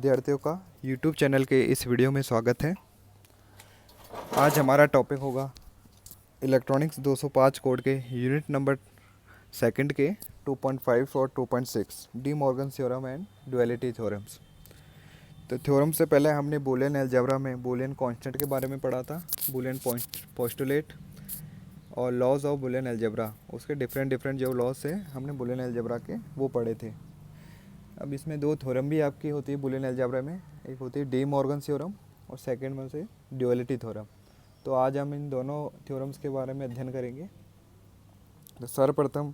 विद्यार्थियों का YouTube channel के इस वीडियो में स्वागत है। आज हमारा टॉपिक होगा इलेक्ट्रॉनिक्स 205 कोड के यूनिट नंबर सेकंड के 2.5 और 2.6 D Morgan theorem and duality theorems. तो थ्योरम से पहले हमने बूलियन अलजेब्रा में बूलियन कांस्टेंट के बारे में पढ़ा था, बूलियन पोस्टुलेट और लॉज ऑफ बूलियन अलजेब्रा, उसके डिफरेंट जो लॉज है हमने बूलियन अलजेब्रा के वो पढ़े थे। अब इसमें दो थ्योरम भी आपकी होती है बूलियन अलजेब्रा में, एक होती है डी मॉर्गन थ्योरम और सेकंड में से ड्यूअलिटी थ्योरम। तो आज हम इन दोनों थ्योरम्स के बारे में अध्ययन करेंगे। तो सर्वप्रथम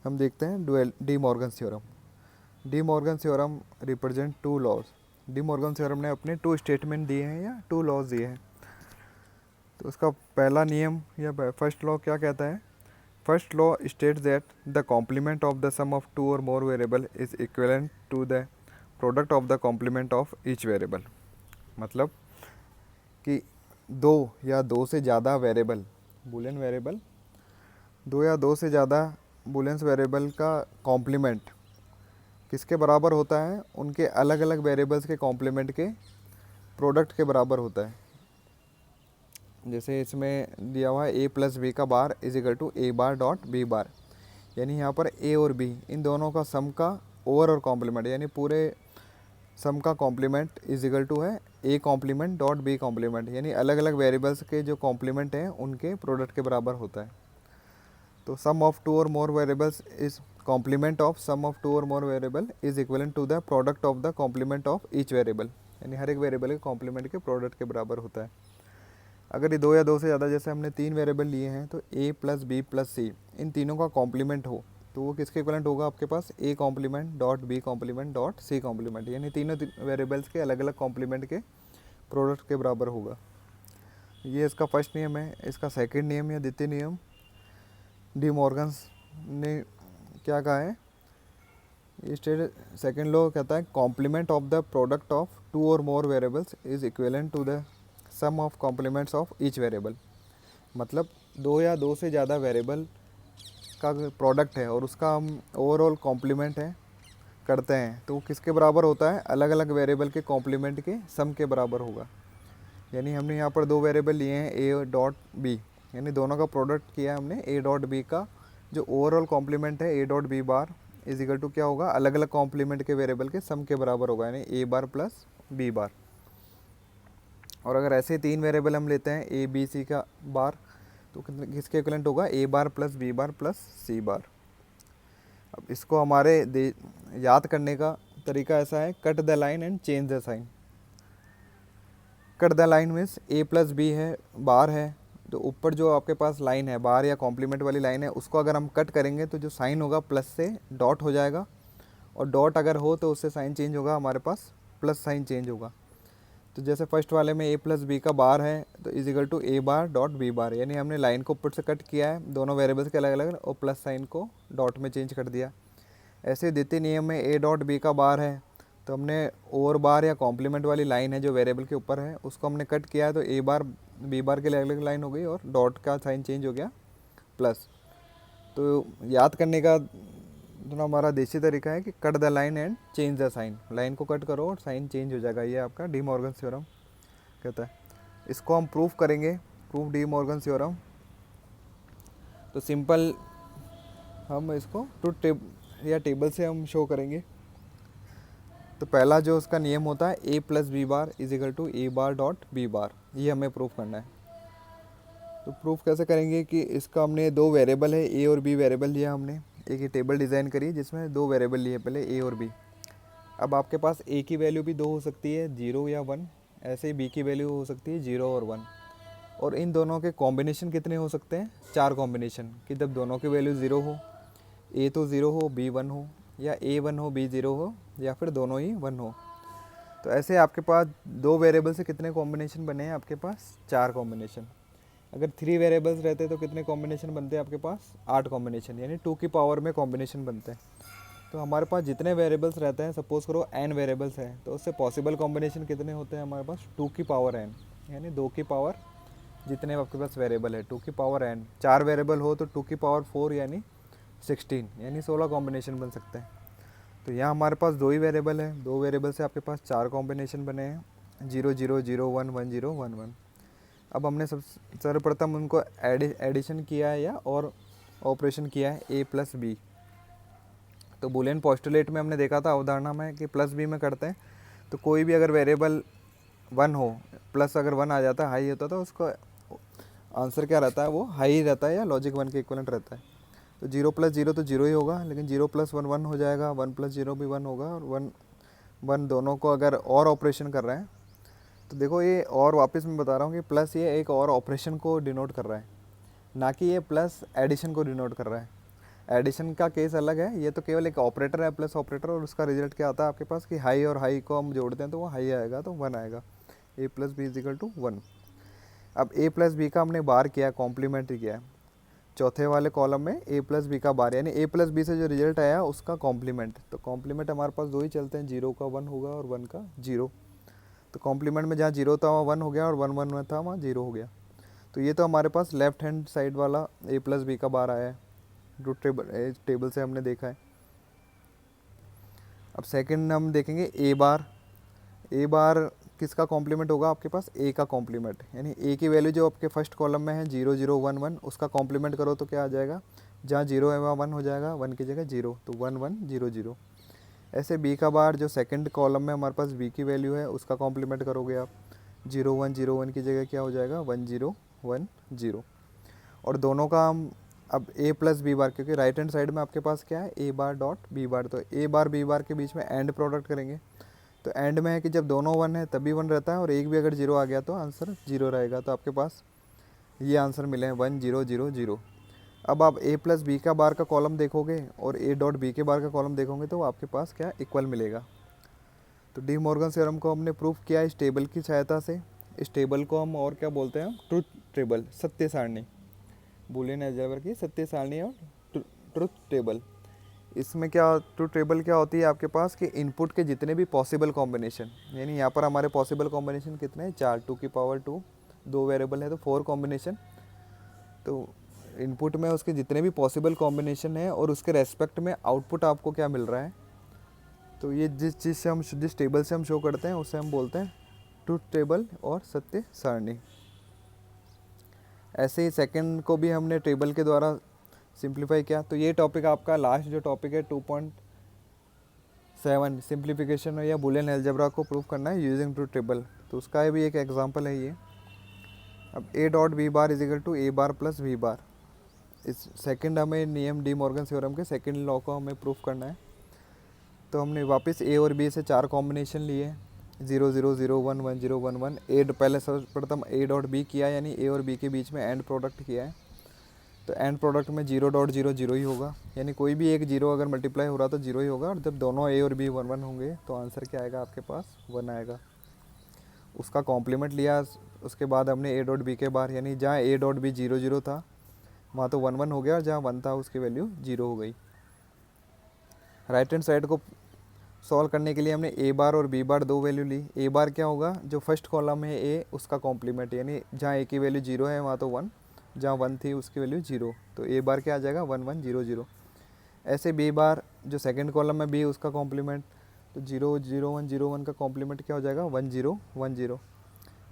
हम देखते हैं De Morgan theorem. De Morgan theorem represent two laws. De Morgan theorem ने अपने टू स्टेटमेंट दिए हैं या टू लॉज दिए हैं। तो उसका पहला नियम या फर्स्ट लॉ क्या कहता है? First law states that the complement of the sum of two or more variable is equivalent to the product of the complement of each variable। मतलब कि दो या दो से ज़्यादा वेरिएबल बूलियन वेरिएबल दो या दो से ज़्यादा बूलियंस वेरिएबल का कॉम्प्लीमेंट किसके बराबर होता है? उनके अलग अलग वेरिएबल्स के कॉम्प्लीमेंट के प्रोडक्ट के बराबर होता है। जैसे इसमें दिया हुआ है ए प्लस बी का bar is equal to A bar dot B bar, यानी यहाँ पर ए और बी इन दोनों का सम का ओवर और कॉम्प्लीमेंट, यानी पूरे सम का कॉम्प्लीमेंट इज इक्वल टू है A complement dot B complement, यानी अलग अलग वेरिएबल्स के जो कॉम्प्लीमेंट हैं उनके प्रोडक्ट के बराबर होता है। तो सम of two or more variables is complement of sum of two or more variable is equivalent to the product of the complement of each variable, यानी हर एक वेरिएबल के कॉम्प्लीमेंट के प्रोडक्ट के बराबर होता है। अगर ये दो या दो से ज़्यादा, जैसे हमने तीन वेरिएबल लिए हैं, तो a प्लस बी प्लस सी इन तीनों का कॉम्प्लीमेंट हो तो वो किसके इक्वलेंट होगा? आपके पास a complement dot B complement dot C complement, यानी तीनों वेरिएबल्स के अलग अलग कॉम्प्लीमेंट के प्रोडक्ट के बराबर होगा। ये इसका फर्स्ट नियम है। इसका सेकंड नियम या द्वितीय नियम डी मॉर्गन्स ने क्या कहा है? ये सेकेंड लॉ कहता है complement of the product of two or more variables is equivalent to the sum of complements of each variable. मतलब दो या दो से ज़्यादा वेरिएबल का प्रोडक्ट है और उसका हम ओवरऑल कॉम्प्लीमेंट है करते हैं तो वो किसके बराबर होता है? अलग अलग वेरिएबल के कॉम्प्लीमेंट के सम के बराबर होगा। यानी हमने यहाँ पर दो वेरिएबल लिए हैं ए डॉट बी, यानी दोनों का प्रोडक्ट किया है हमने। ए डॉट बी का जो ओवरऑल कॉम्प्लीमेंट है A dot B bar is equal to क्या होगा? अलग अलग कॉम्प्लीमेंट के वेरिएबल के सम के बराबर होगा, यानी ए बार प्लस बी बार। और अगर ऐसे तीन वेरिएबल हम लेते हैं ए बी सी का बार तो किसके इक्वलेंट होगा? A bar plus B bar plus C bar. अब इसको हमारे याद करने का तरीका ऐसा है, cut the line and change the sign. Cut the line means A plus B है, बार है, तो ऊपर जो आपके पास लाइन है बार या कॉम्प्लीमेंट वाली लाइन है उसको अगर हम कट करेंगे तो जो साइन होगा प्लस से डॉट हो जाएगा, और डॉट अगर हो तो उससे साइन चेंज होगा, हमारे पास प्लस साइन चेंज होगा। तो जैसे फर्स्ट वाले में ए प्लस बी का बार है तो is equal to A bar dot B bar, यानी हमने लाइन को ऊपर से कट किया है दोनों वेरिएबल्स के अलग अलग और प्लस साइन को डॉट में चेंज कर दिया। ऐसे द्वितीय नियम में ए डॉट बी का बार है तो हमने ओवर बार या कॉम्प्लीमेंट वाली लाइन है जो वेरिएबल के ऊपर है उसको हमने कट किया है तो ए बार बी बार के अलग अलग लाइन हो गई और डॉट का साइन चेंज हो गया प्लस। तो याद करने का तो हमारा देसी तरीका है कि cut the line and change the sign, line को कट करो और साइन चेंज हो जाएगा। ये आपका डी मॉर्गन थ्योरम कहता है। इसको हम प्रूफ करेंगे, प्रूफ डी मॉर्गन थ्योरम। तो सिंपल हम इसको या टेबल से हम शो करेंगे। तो पहला जो उसका नियम होता है A plus B bar is equal to A bar dot B bar, ये हमें प्रूफ करना है। तो प्रूफ कैसे करेंगे कि इसका हमने दो वेरिएबल है ए और बी वेरिएबल लिया हमने, एक ये टेबल डिज़ाइन करी जिसमें दो वेरिएबल लिए पहले ए और बी। अब आपके पास ए की वैल्यू भी दो हो सकती है, 0 या 1, ऐसे ही बी की वैल्यू हो सकती है 0 और 1। और इन दोनों के कॉम्बिनेशन कितने हो सकते हैं? 4 कॉम्बिनेशन, कि जब दोनों की वैल्यू 0 हो, ए तो 0 हो बी 1 हो, या ए 1 हो बी 0 हो, या फिर दोनों ही 1 हो। तो ऐसे आपके पास दो वेरिएबल से कितने कॉम्बिनेशन बने हैं? आपके पास 4 कॉम्बिनेशन। अगर 3 वेरिएबल्स रहते तो कितने कॉम्बिनेशन बनते हैं? आपके पास 8 कॉम्बिनेशन, यानी 2 की पावर में कॉम्बिनेशन बनते हैं। तो हमारे पास जितने वेरिएबल्स रहते हैं, सपोज करो n वेरिएबल्स हैं, तो उससे पॉसिबल कॉम्बिनेशन कितने होते हैं हमारे पास? 2 की पावर n, यानी 2 की पावर जितने आपके पास वेरिएबल है 2 की पावर n। 4 वेरिएबल हो तो 2 की पावर 4 यानी 16, यानी 16 कॉम्बिनेशन बन सकते हैं। तो यहाँ हमारे पास दो ही वेरिएबल है, दो वेरिएबल से आपके पास चार कॉम्बिनेशन बने हैं, 0 0 0 1 1 0 1 1। अब हमने सर्वप्रथम उनको एडिशन किया है या और ऑपरेशन किया है a प्लस बी। तो बूलियन पोस्टुलेट में हमने देखा था अवधारणा में कि प्लस बी में करते हैं, तो कोई भी अगर वेरिएबल 1 हो, प्लस अगर 1 आ जाता है, हाई होता है, तो उसका आंसर क्या रहता है, वो हाई रहता है या लॉजिक 1 के इक्वलेंट रहता है। तो 0 प्लस 0 तो 0 ही होगा, लेकिन 0 प्लस 1 1 हो जाएगा, 1 प्लस 0 भी 1 होगा, और 1 1 दोनों को अगर और ऑपरेशन कर रहे हैं तो देखो ये और वापस मैं बता रहा हूँ कि प्लस ये एक और ऑपरेशन को डिनोट कर रहा है, ना कि ये प्लस एडिशन को डिनोट कर रहा है। एडिशन का केस अलग है, ये तो केवल एक ऑपरेटर है, प्लस ऑपरेटर, और उसका रिजल्ट क्या आता है आपके पास कि हाई और हाई को हम जोड़ते हैं तो वो हाई आएगा, तो 1 आएगा। a plus B is equal to 1। अब a प्लस बी का हमने बार किया, कॉम्प्लीमेंट्री किया है, चौथे वाले कॉलम में a प्लस बी का बार, यानी a प्लस बी से जो रिजल्ट आया उसका कॉम्प्लीमेंट। तो कॉम्प्लीमेंट हमारे पास दो ही चलते हैं, 0 का 1 होगा और 1 का 0। तो कॉम्प्लीमेंट में जहाँ 0 था वहाँ 1 हो गया, और 1 1 में था वहाँ 0 हो गया। तो ये तो हमारे पास लेफ्ट हैंड साइड वाला a प्लस बी का बार आया है, जो टेबल से हमने देखा है। अब सेकंड हम देखेंगे a बार। a बार किसका कॉम्प्लीमेंट होगा आपके पास, a का कॉम्प्लीमेंट, यानी a की वैल्यू जो आपके फर्स्ट कॉलम में है 0 0 1 1, उसका कॉम्प्लीमेंट करो तो क्या आ जाएगा, जहाँ 0 है वहाँ 1 हो जाएगा, 1 की जगह 0, तो 1 1 0 0। ऐसे b का बार जो सेकंड कॉलम में हमारे पास b की वैल्यू है उसका कॉम्प्लीमेंट करोगे आप, 0 1 0 1 की जगह क्या हो जाएगा, 1 0 1 0। और दोनों का हम अब a प्लस बी बार, क्योंकि राइट हैंड साइड में आपके पास क्या है, a bar dot B bar, तो a बार b बार के बीच में एंड प्रोडक्ट करेंगे। तो एंड में है कि जब दोनों 1 है तभी 1 रहता है, और एक भी अगर 0 आ गया तो आंसर 0 रहेगा। तो आपके पास ये आंसर मिले हैं 1 0 0 0। अब आप a प्लस बी का बार का कॉलम देखोगे और a डॉट बी के बार का कॉलम देखोगे तो आपके पास क्या इक्वल मिलेगा। तो डी मॉर्गन थ्योरम को हमने प्रूफ किया इस टेबल की सहायता से। इस टेबल को हम और क्या बोलते हैं, ट्रुथ टेबल, सत्य सारणी, बूलियन अलजेब्रा की सत्य सारणी और ट्रुथ टेबल। इसमें क्या ट्रुथ टेबल क्या होती है आपके पास कि इनपुट के जितने भी पॉसिबल कॉम्बिनेशन, यानी यहाँ पर हमारे पॉसिबल कॉम्बिनेशन कितने हैं, 4, 2 की पावर 2, दो वेरिएबल है तो 4 कॉम्बिनेशन। तो इनपुट में उसके जितने भी पॉसिबल कॉम्बिनेशन है और उसके रेस्पेक्ट में आउटपुट आपको क्या मिल रहा है, तो ये जिस चीज़ से हम, जिस टेबल से हम शो करते हैं उसे हम बोलते हैं ट्रुथ टेबल और सत्य सारणी। ऐसे ही सेकंड को भी हमने टेबल के द्वारा सिंप्लीफाई किया। तो ये टॉपिक आपका लास्ट जो टॉपिक है 2.7 सिंप्लीफिकेशन या बूलियन अलजेब्रा को प्रूव करना है यूजिंग ट्रुथ टेबल। तो उसका भी एक एग्जांपल है ये। अब a dot B bar is equal to a bar plus B bar. इस सेकंड हमें नियम डी मॉर्गन थ्योरम के सेकंड लॉ को हमें प्रूफ करना है। तो हमने वापस a और b से चार कॉम्बिनेशन लिए, 0 0 0 1 1 0 1 1। ए पहले सर्वप्रथम a डॉट b किया, यानी a और b के बीच में एंड प्रोडक्ट किया है। तो एंड प्रोडक्ट में 0 डॉट 0 0 ही होगा, यानी कोई भी एक 0 अगर मल्टीप्लाई हो रहा तो 0 ही होगा, और जब दोनों a और b 1 1 होंगे तो आंसर क्या आएगा आपके पास, 1 आएगा। उसका कॉम्प्लीमेंट लिया, उसके बाद हमने a डॉट b के बार, यानी जहाँ a डॉट b 0 0 था वहाँ तो 1 1 हो गया, और जहाँ 1 था उसकी वैल्यू 0 हो गई। राइट हैंड साइड को सॉल्व करने के लिए हमने a बार और b बार दो वैल्यू ली। a बार क्या होगा, जो फर्स्ट कॉलम है a उसका कॉम्प्लीमेंट, यानी जहाँ a की वैल्यू 0 है वहाँ तो 1, जहाँ 1 थी उसकी वैल्यू 0, तो a बार क्या आ जाएगा 1 1 0 0। ऐसे b बार जो सेकंड कॉलम में b उसका कॉम्प्लीमेंट, तो 0 0 1 0 1 का कॉम्प्लीमेंट क्या हो जाएगा 1 0 1 0।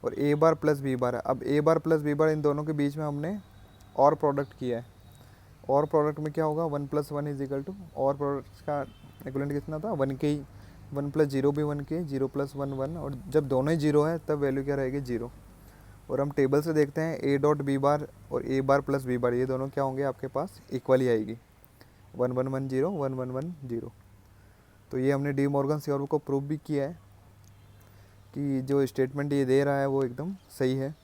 और a बार प्लस b बार है। अब a बार प्लस b बार इन दोनों के बीच में हमने और प्रोडक्ट किया है। और प्रोडक्ट में क्या होगा, 1 प्लस 1 इज इक्वल टू, और प्रोडक्ट का इक्वलेंट कितना था 1 के ही, 1 प्लस 0 भी 1 के, 0 प्लस 1 1, और जब दोनों ही 0 है तब वैल्यू क्या रहेगी 0। और हम टेबल से देखते हैं a डॉट बी बार और a bar plus B bar, ये दोनों क्या होंगे आपके पास इक्वल ही आएगी, 1 1 1 0 1 1 1 0। तो ये हमने डी मॉर्गन थ्योरम को प्रूव भी किया है कि जो स्टेटमेंट ये दे रहा है वो एकदम सही है।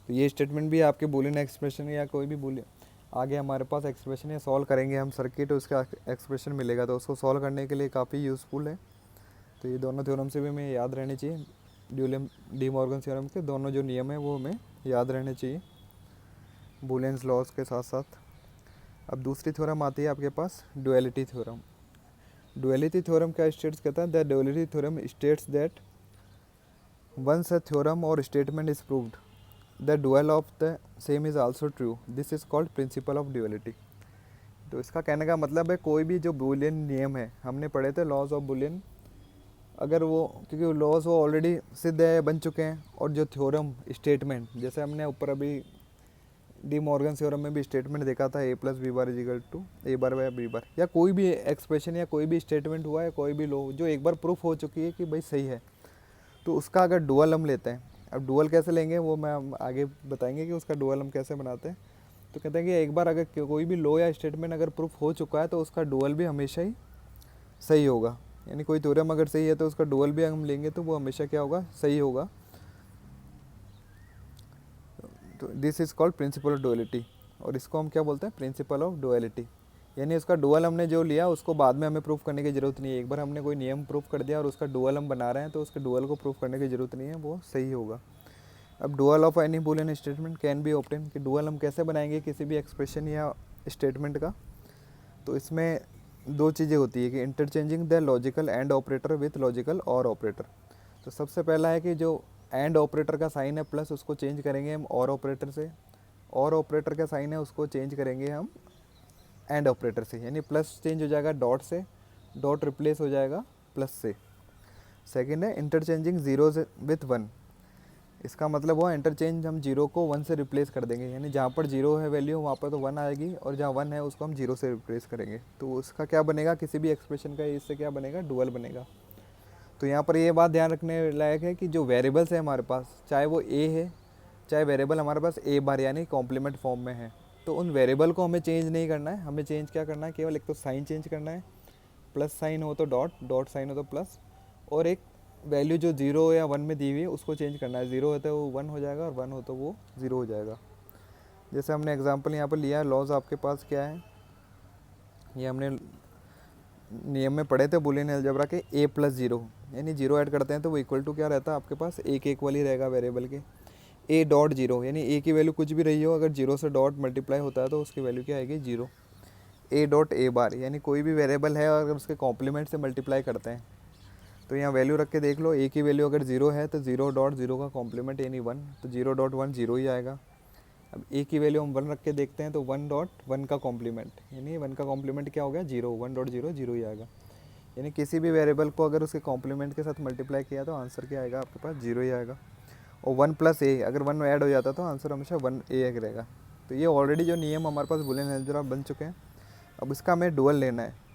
तो ये स्टेटमेंट भी आपके बूलियन एक्सप्रेशन या कोई भी बूलियन, आगे हमारे पास एक्सप्रेशन या सॉल्व करेंगे हम सर्किट, उसका एक्सप्रेशन मिलेगा, तो उसको सॉल्व करने के लिए काफ़ी यूज़फुल है। तो ये दोनों थ्योरम से भी हमें याद रहने चाहिए, डी मॉर्गन थ्योरम के दोनों जो नियम है वो हमें याद रहने चाहिए बूलियंस लॉज के साथ साथ। अब दूसरी थ्योरम आती है आपके पास डुअलिटी थ्योरम। डुअलिटी थ्योरम क्या स्टेट्स कहता है, the duality theorem states that once a theorem or statement is proved the dual of the same is also true, this is called principle of duality. तो इसका कहने का मतलब है कोई भी जो बूलियन नियम है, हमने पढ़े थे लॉज ऑफ बूलियन, अगर वो, क्योंकि लॉज वो ऑलरेडी सिद्ध है, बन चुके हैं, और जो थ्योरम स्टेटमेंट, जैसे हमने ऊपर अभी डी मॉर्गन थ्योरम में भी स्टेटमेंट देखा था, A plus B bar is equal to A bar by B bar, या कोई भी एक्सप्रेशन या कोई भी स्टेटमेंट हुआ है, कोई भी लॉ जो एक बार प्रूफ हो चुकी है कि भाई सही है, तो उसका अगर डुअल हम लेते हैं, अब डुअल कैसे लेंगे वो मैं हम आगे बताएंगे कि उसका डुअल हम कैसे बनाते हैं। तो कहते हैं कि एक बार अगर कोई भी लॉ या स्टेटमेंट अगर प्रूफ हो चुका है तो उसका डुअल भी हमेशा ही सही होगा, यानी कोई थ्योरम अगर सही है तो उसका डुअल भी हम लेंगे तो वो हमेशा क्या होगा, सही होगा। तो this is called principle of duality, और इसको हम क्या बोलते हैं, प्रिंसिपल ऑफ डुअलिटी। यानी उसका डुअल हमने जो लिया उसको बाद में हमें प्रूफ करने की ज़रूरत नहीं है, एक बार हमने कोई नियम प्रूफ कर दिया और उसका डुअल हम बना रहे हैं तो उसके डुअल को प्रूफ करने की ज़रूरत नहीं है, वो सही होगा। अब dual of any Boolean statement can be obtain, कि डुअल हम कैसे बनाएंगे किसी भी एक्सप्रेशन या स्टेटमेंट का। तो इसमें दो चीज़ें होती है कि interchanging the logical and operator with logical और ऑपरेटर। तो सबसे पहला है कि जो एंड ऑपरेटर का साइन है प्लस, उसको चेंज करेंगे हम और ऑपरेटर से, और ऑपरेटर का साइन है उसको चेंज करेंगे हम एंड ऑपरेटर से, यानी प्लस चेंज हो जाएगा डॉट से, डॉट रिप्लेस हो जाएगा प्लस से। सेकंड है इंटरचेंजिंग जीरो विथ वन, इसका मतलब हुआ इंटरचेंज हम जीरो को वन से रिप्लेस कर देंगे, यानी जहाँ पर जीरो है वैल्यू वहाँ पर तो वन आएगी, और जहाँ वन है उसको हम जीरो से रिप्लेस करेंगे, तो उसका क्या बनेगा, किसी भी एक्सप्रेशन का इससे क्या बनेगा, डुअल बनेगा। तो यहाँ पर ये बात ध्यान रखने लायक है कि जो वेरिएबल्स है हमारे पास, चाहे वो ए है, चाहे वेरिएबल हमारे पास ए बार यानी कॉम्प्लीमेंट फॉर्म में है, तो उन वेरिएबल को हमें चेंज नहीं करना है, हमें चेंज क्या करना है, केवल एक तो साइन चेंज करना है, प्लस साइन हो तो डॉट, डॉट साइन हो तो प्लस, और एक वैल्यू जो जीरो या वन में दी हुई है उसको चेंज करना है, जीरो होता है वो वन हो जाएगा और वन हो तो वो ज़ीरो हो जाएगा। जैसे हमने एग्जांपल यहाँ पर लिया, लॉज आपके पास क्या है, ये हमने नियम में पढ़े थे बूलियन अलजेब्रा के, ए प्लस जीरो, यानी जीरो ऐड करते हैं तो वो इक्वल टू क्या रहता है आपके पास, एक इक्वल ही रहेगा वेरिएबल के। ए डॉट जीरो, यानी ए की वैल्यू कुछ भी रही हो, अगर जीरो से डॉट मल्टीप्लाई होता है तो उसकी वैल्यू क्या आएगी, जीरो। ए डॉट ए बार, यानी कोई भी वेरिएबल है अगर उसके कॉम्प्लीमेंट से मल्टीप्लाई करते हैं, तो यहाँ वैल्यू रख के देख लो, ए की वैल्यू अगर जीरो है तो जीरो डॉट जीरो का कॉम्प्लीमेंट यानी वन, तो जीरो डॉट वन जीरो ही आएगा। अब ए की वैल्यू हम वन रख के देखते हैं तो वन डॉट वन का कॉम्प्लीमेंट, यानी वन का कॉम्प्लीमेंट क्या हो गया, zero, one dot zero zero ही आएगा। यानी किसी भी वेरिएबल को अगर उसके कॉम्प्लीमेंट के साथ मल्टीप्लाई किया तो आंसर क्या आएगा आपके पास, जीरो ही आएगा। और वन प्लस ए, अगर वन ऐड हो जाता तो आंसर हमेशा वन ए रहेगा। तो ये ऑलरेडी जो नियम हमारे पास बूलियन अलजेब्रा बन चुके हैं, अब इसका हमें डुअल लेना है।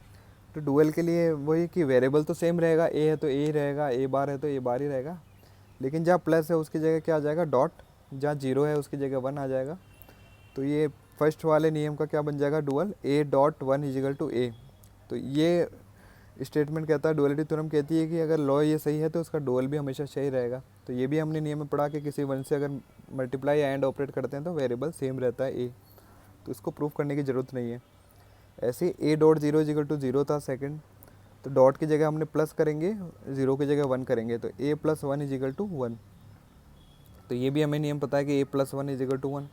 तो डुअल के लिए वही कि वेरिएबल तो सेम रहेगा, ए है तो ए ही रहेगा, ए बार है तो ए बार ही रहेगा, लेकिन जहाँ प्लस है उसकी जगह क्या आ जाएगा, डॉट, जहाँ जीरो है उसकी जगह वन आ जाएगा। तो ये फर्स्ट वाले नियम का क्या बन जाएगा, dual, A dot one is equal to A. तो ये स्टेटमेंट कहता है, डुअलिटी थ्योरम कहती है कि अगर लॉ ये सही है तो उसका डुअल भी हमेशा सही रहेगा। तो ये भी हमने नियम में पढ़ा कि किसी वन से अगर मल्टीप्लाई या एंड ऑपरेट करते हैं तो वेरिएबल सेम रहता है ए, तो इसको प्रूफ करने की ज़रूरत नहीं है। ऐसे A dot zero equal to zero था सेकंड, तो डॉट की जगह हमने प्लस करेंगे, ज़ीरो की जगह वन करेंगे, तो A plus one is equal to one. तो ये भी हमें नियम पता है कि A plus one is equal to one,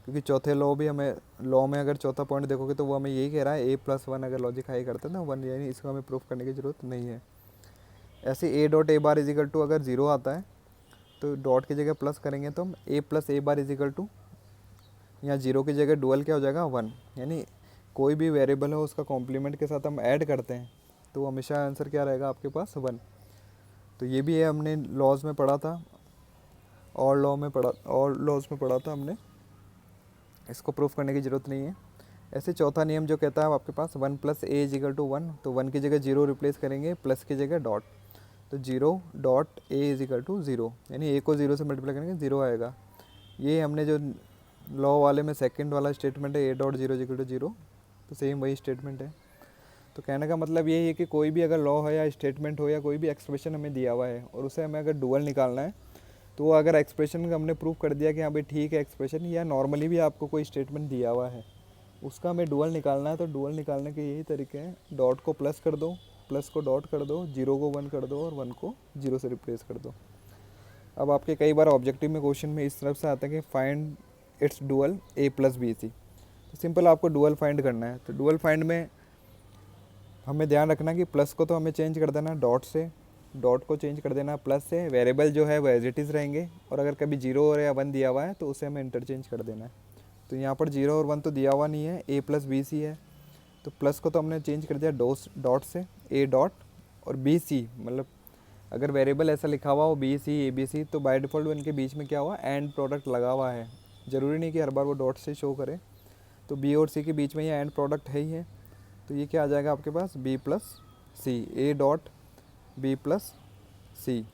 क्योंकि चौथे लॉ भी हमें, लॉ में अगर चौथा पॉइंट देखोगे तो वो हमें यही कह रहा है, ए प्लस वन अगर लॉजिक हाई करते हैं ना वन, यानी इसको हमें प्रूफ करने की ज़रूरत नहीं है। ऐसे A dot A bar is equal to अगर ज़ीरो आता है तो डॉट की जगह प्लस करेंगे तो हम A plus A bar is equal to, यहाँ जीरो की जगह डुअल क्या हो जाएगा, वन, यानी कोई भी वेरिएबल हो उसका कॉम्प्लीमेंट के साथ हम ऐड करते हैं तो हमेशा आंसर क्या रहेगा आपके पास, वन। तो ये भी है, हमने लॉज में पढ़ा था, और लॉ में पढ़ा, और लॉज में पढ़ा था हमने, इसको प्रूफ करने की ज़रूरत नहीं है। ऐसे चौथा नियम जो कहता है आपके पास one plus A is equal to one, तो वन की जगह जीरो रिप्लेस करेंगे, प्लस की जगह डॉट, तो zero dot A is equal to zero, यानी ए को ज़ीरो से मल्टीप्लाई करेंगे ज़ीरो आएगा। ये हमने जो लॉ वाले में सेकंड वाला स्टेटमेंट है, A dot zero equal to zero, तो सेम वही स्टेटमेंट है। तो कहने का मतलब यही है कि कोई भी अगर लॉ है या स्टेटमेंट हो या कोई भी एक्सप्रेशन हमें दिया हुआ है और उसे हमें अगर डुअल निकालना है, तो वो अगर एक्सप्रेशन हमने प्रूव कर दिया कि हाँ भाई ठीक है एक्सप्रेशन, या नॉर्मली भी आपको कोई स्टेटमेंट दिया हुआ है उसका हमें डुअल निकालना है, तो डुअल निकालने के यही तरीके हैं, डॉट को प्लस कर दो, प्लस को डॉट कर दो, जीरो को वन कर दो और वन को जीरो से रिप्लेस कर दो। अब आपके कई बार ऑब्जेक्टिव में क्वेश्चन में इस तरफ से आता है कि फाइंड इट्स डुअल ए प्लस बी सी, तो सिंपल आपको डुअल फाइंड करना है। तो डुअल फाइंड में हमें ध्यान रखना कि प्लस को तो हमें चेंज कर देना डॉट से, डॉट को चेंज कर देना प्लस से, वेरिएबल जो है वो एज इट इज़ रहेंगे, और अगर कभी जीरो और या वन दिया हुआ है तो उसे हमें इंटरचेंज कर देना है। तो यहाँ पर जीरो और वन तो दिया हुआ नहीं है, ए प्लस बी सी है, तो प्लस को तो हमने चेंज कर दिया डॉट से ए डॉट, और बी सी, मतलब अगर वेरिएबल ऐसा लिखा हुआ हो B C A B C, तो बाय डिफ़ॉल्ट उनके बीच में क्या हुआ, एंड प्रोडक्ट लगा हुआ है। ज़रूरी नहीं कि हर बार वो डॉट से शो करे, तो बी और सी के बीच में ये एंड प्रोडक्ट है ही है। तो ये क्या आ जाएगा आपके पास, B plus C, A dot B plus C.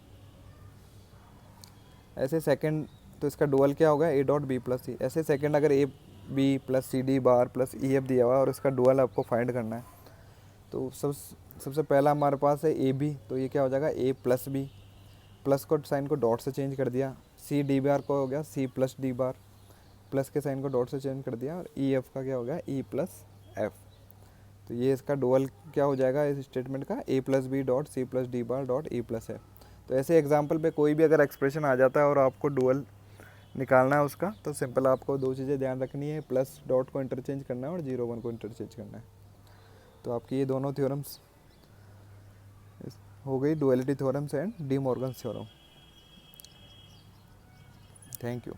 ऐसे सेकंड, तो इसका डुअल क्या होगा, A dot B plus C. ऐसे सेकंड अगर A B plus C D bar plus E F दिया हुआ है और इसका डुअल आपको फाइंड करना है, तो सबसे पहला हमारे पास है ए बी, तो ये क्या हो जाएगा, ए प्लस बी, प्लस को साइन को डॉट से चेंज कर दिया। सी डी बार को हो गया C plus D bar, plus के साइन को डॉट से चेंज कर दिया। और ई एफ का क्या हो गया, ई प्लस एफ। तो ये इसका डुअल क्या हो जाएगा इस स्टेटमेंट का, A plus B dot C plus D bar dot E plus F. तो ऐसे एग्जाम्पल पे कोई भी अगर एक्सप्रेशन आ जाता है और आपको डुअल निकालना है उसका, तो सिंपल आपको दो चीज़ें ध्यान रखनी है, प्लस डॉट को इंटरचेंज करना है और 0 1 को इंटरचेंज करना है। तो आपकी ये दोनों थ्योरम्स हो गई, duality theorems and D Morgan's theorem. Thank you.